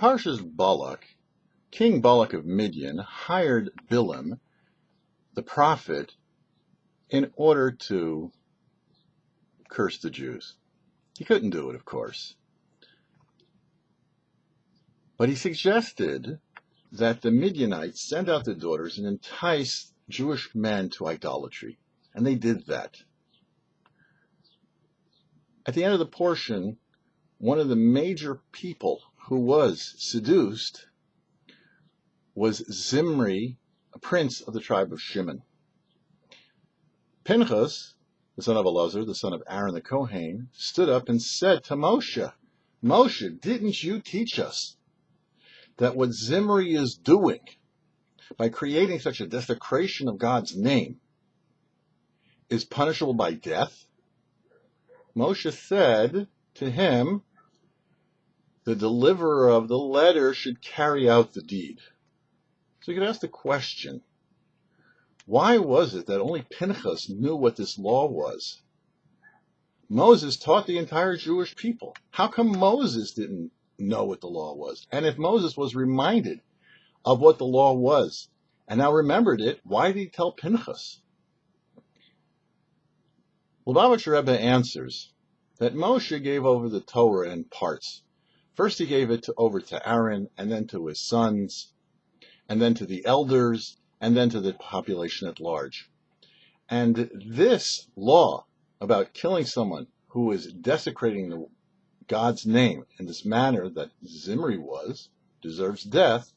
Parshas Balak, King Balak of Midian hired Bilam, the prophet, in order to curse the Jews. He couldn't do it, of course. But he suggested that the Midianites send out their daughters and entice Jewish men to idolatry. And they did that. At the end of the portion, one of the major people who was seduced was Zimri, a prince of the tribe of Shimon. Pinchas, the son of Elazar, the son of Aaron the Kohen, stood up and said to Moshe, Moshe, didn't you teach us that what Zimri is doing by creating such a desecration of God's name is punishable by death? Moshe said to him, the deliverer of the letter should carry out the deed. So you could ask the question, why was it that only Pinchas knew what this law was? Moses taught the entire Jewish people. How come Moses didn't know what the law was? And if Moses was reminded of what the law was and now remembered it, why did he tell Pinchas? Lubavitcher Rebbe answers that Moshe gave over the Torah in parts. First he gave it over to Aaron, and then to his sons, and then to the elders, and then to the population at large. And this law about killing someone who is desecrating God's name in this manner that Zimri deserves death,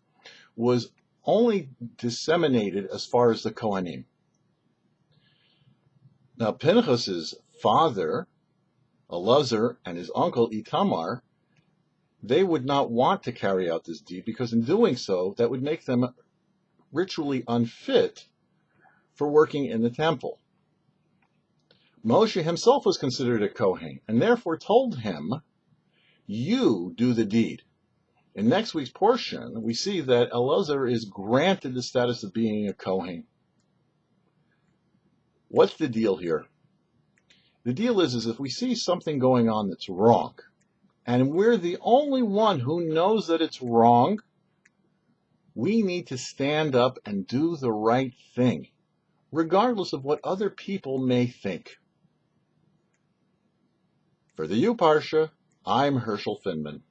was only disseminated as far as the Kohanim. Now Pinchas's father, Elazar, and his uncle Itamar, they would not want to carry out this deed because in doing so, that would make them ritually unfit for working in the temple. Moshe himself was considered a Kohen and therefore told him, you do the deed. In next week's portion, we see that Elazar is granted the status of being a Kohen. What's the deal here? The deal is if we see something going on that's wrong, and we're the only one who knows that it's wrong, we need to stand up and do the right thing, regardless of what other people may think. For the YouParsha, I'm Herschel Finman.